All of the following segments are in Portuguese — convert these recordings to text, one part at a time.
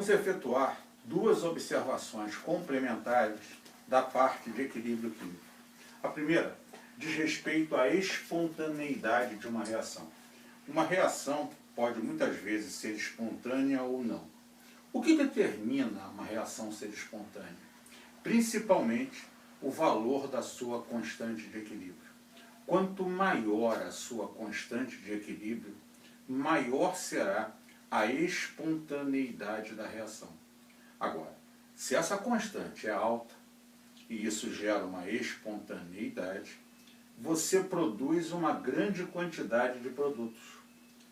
Vamos efetuar duas observações complementares da parte de equilíbrio químico. A primeira diz respeito à espontaneidade de uma reação. Uma reação pode muitas vezes ser espontânea ou não. O que determina uma reação ser espontânea? Principalmente o valor da sua constante de equilíbrio. Quanto maior a sua constante de equilíbrio, maior será a espontaneidade da reação. Agora, se essa constante é alta, e isso gera uma espontaneidade, você produz uma grande quantidade de produtos.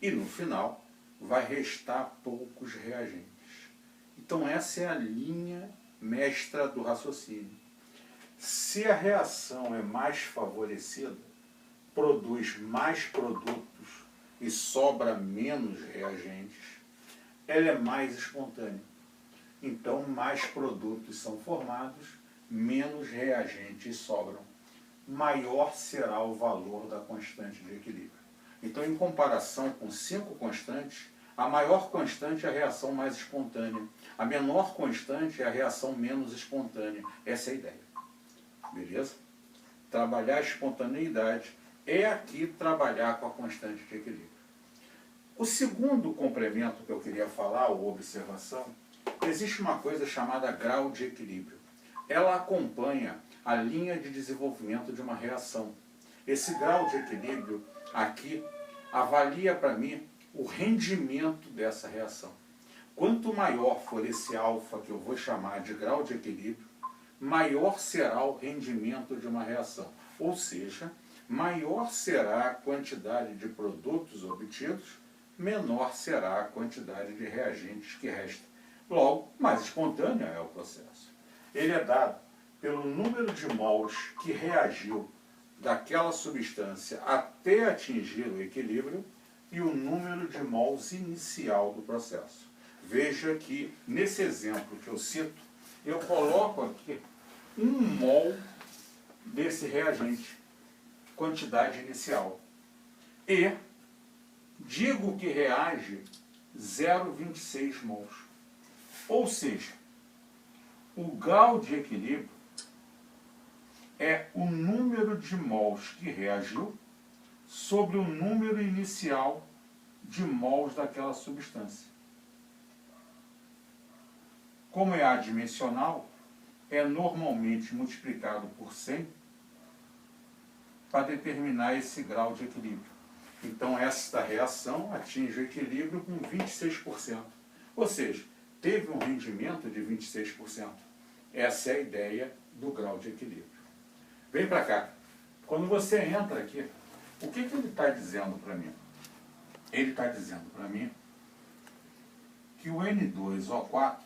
E no final, vai restar poucos reagentes. Então essa é a linha mestra do raciocínio. Se a reação é mais favorecida, produz mais produtos e sobra menos reagentes, ela é mais espontânea. Então mais produtos são formados, menos reagentes sobram. Maior será o valor da constante de equilíbrio. Então, em comparação com 5 constantes, a maior constante é a reação mais espontânea. A menor constante é a reação menos espontânea. Essa é a ideia. Beleza? Trabalhar a espontaneidade é aqui trabalhar com a constante de equilíbrio. O segundo complemento que eu queria falar, ou observação, existe uma coisa chamada grau de equilíbrio. Ela acompanha a linha de desenvolvimento de uma reação. Esse grau de equilíbrio aqui avalia para mim o rendimento dessa reação. Quanto maior for esse alfa, que eu vou chamar de grau de equilíbrio, maior será o rendimento de uma reação. Ou seja, maior será a quantidade de produtos obtidos, menor será a quantidade de reagentes que resta. Logo, mais espontâneo é o processo. Ele é dado pelo número de mols que reagiu daquela substância até atingir o equilíbrio e o número de mols inicial do processo. Veja que, nesse exemplo que eu cito, eu coloco aqui 1 mol desse reagente, quantidade inicial, e digo que reage 0,26 mols. Ou seja, o grau de equilíbrio é o número de mols que reagiu sobre o número inicial de mols daquela substância. Como é adimensional, é normalmente multiplicado por 100 para determinar esse grau de equilíbrio. Então, esta reação atinge o equilíbrio com 26%. Ou seja, teve um rendimento de 26%. Essa é a ideia do grau de equilíbrio. Vem para cá. Quando você entra aqui, o que ele está dizendo para mim? Ele está dizendo para mim que o N2O4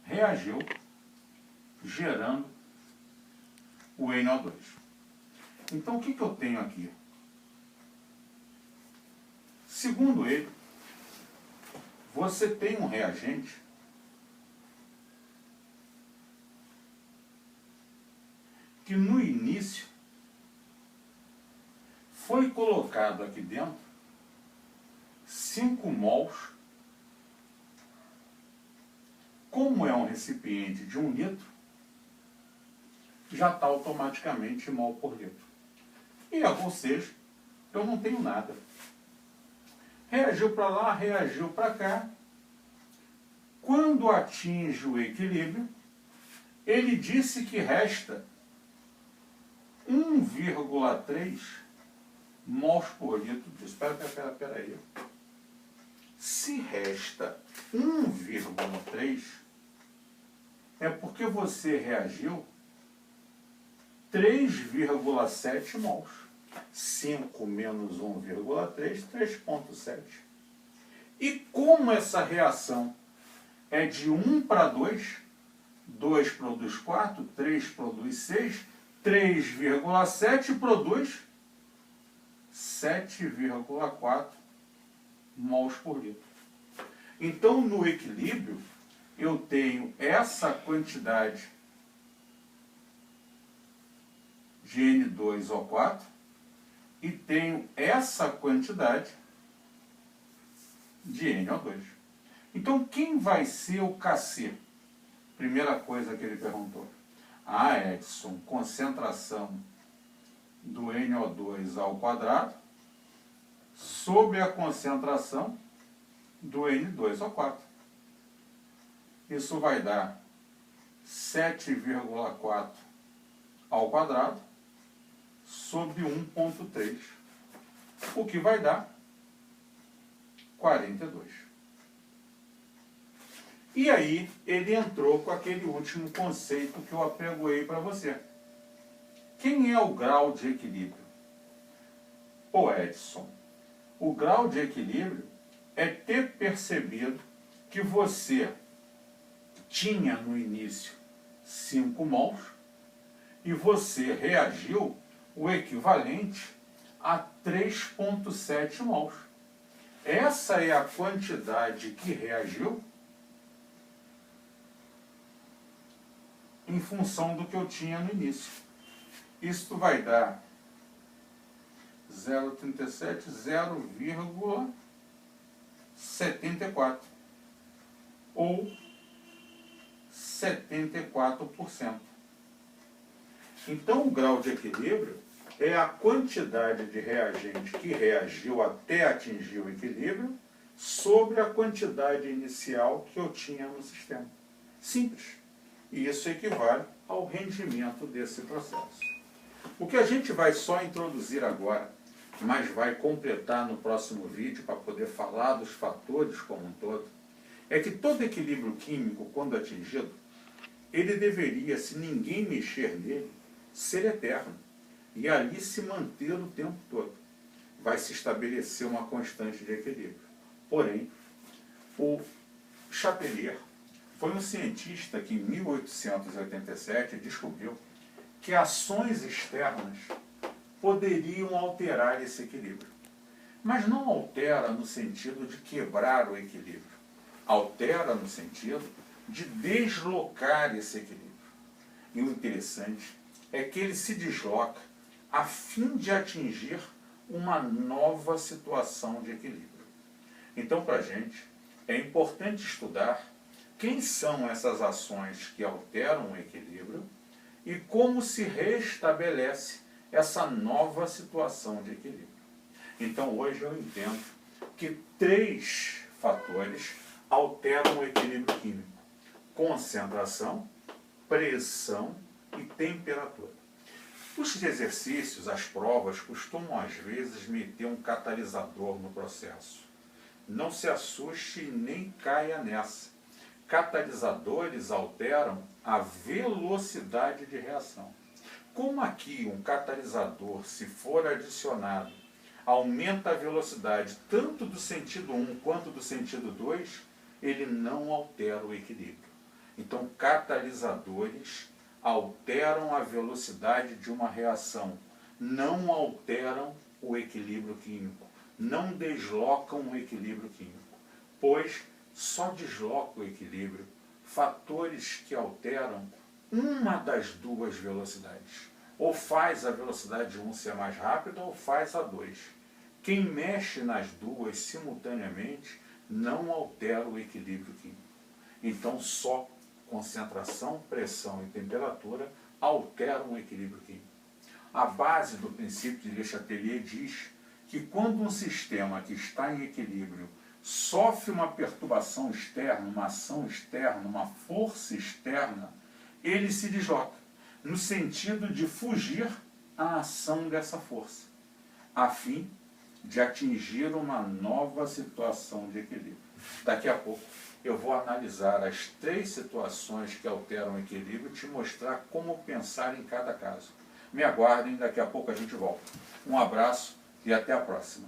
reagiu gerando o NO2. Então, o que eu tenho aqui? Segundo ele, você tem um reagente que no início foi colocado aqui dentro 5 mols. Como é um recipiente de 1 litro, já está automaticamente mol por litro. Ou seja, eu não tenho nada. Reagiu para lá, reagiu para cá. Quando atinge o equilíbrio, ele disse que resta 1,3 mols por litro disso. Espera aí. Se resta 1,3, é porque você reagiu 3,7 mols. 5 menos 1,3, 3,7. E como essa reação é de 1 para 2, 2 produz 4, 3 produz 6, 3,7 produz 7,4 mols por litro. Então, no equilíbrio, eu tenho essa quantidade de N2O4 e tenho essa quantidade de NO2. Então, quem vai ser o Kc? Primeira coisa que ele perguntou. Ah, Edson, concentração do NO2 ao quadrado sobre a concentração do N2 ao quadrado. Isso vai dar 7,4 ao quadrado sobre 1,3, o que vai dar 42. E aí ele entrou com aquele último conceito que eu apregoei para você. Quem é o grau de equilíbrio? Ô Edson, o grau de equilíbrio é ter percebido que você tinha no início 5 mols e você reagiu o equivalente a 3,7 mols. Essa é a quantidade que reagiu em função do que eu tinha no início. Isto vai dar 0,37, 0,74 ou 74%. Então, o grau de equilíbrio é a quantidade de reagente que reagiu até atingir o equilíbrio sobre a quantidade inicial que eu tinha no sistema. Simples. E isso equivale ao rendimento desse processo. O que a gente vai só introduzir agora, mas vai completar no próximo vídeo para poder falar dos fatores como um todo, é que todo equilíbrio químico, quando atingido, ele deveria, se ninguém mexer nele, ser eterno e ali se manter o tempo todo. Vai se estabelecer uma constante de equilíbrio. Porém, o Chapelier foi um cientista que, em 1887, descobriu que ações externas poderiam alterar esse equilíbrio. Mas não altera no sentido de quebrar o equilíbrio. Altera no sentido de deslocar esse equilíbrio. E o interessante é que ele se desloca a fim de atingir uma nova situação de equilíbrio. Então, para a gente, é importante estudar quem são essas ações que alteram o equilíbrio e como se restabelece essa nova situação de equilíbrio. Então, hoje eu entendo que 3 fatores alteram o equilíbrio químico: concentração, pressão e temperatura. Os exercícios, as provas, costumam às vezes meter um catalisador no processo. Não se assuste e nem caia nessa. Catalisadores alteram a velocidade de reação. Como aqui um catalisador, se for adicionado, aumenta a velocidade tanto do sentido 1 quanto do sentido 2, ele não altera o equilíbrio. Então, catalisadores alteram a velocidade de uma reação, não alteram o equilíbrio químico, não deslocam o equilíbrio químico, pois só desloca o equilíbrio fatores que alteram uma das 2 velocidades. Ou faz a velocidade 1 ser mais rápida, ou faz a 2. Quem mexe nas 2 simultaneamente não altera o equilíbrio químico. Então, só concentração, pressão e temperatura alteram o equilíbrio químico. A base do princípio de Le Chatelier diz que quando um sistema que está em equilíbrio sofre uma perturbação externa, uma ação externa, uma força externa, ele se desloca, no sentido de fugir à ação dessa força, a fim de atingir uma nova situação de equilíbrio. Daqui a pouco eu vou analisar as 3 situações que alteram o equilíbrio e te mostrar como pensar em cada caso. Me aguardem, daqui a pouco a gente volta. Um abraço e até a próxima.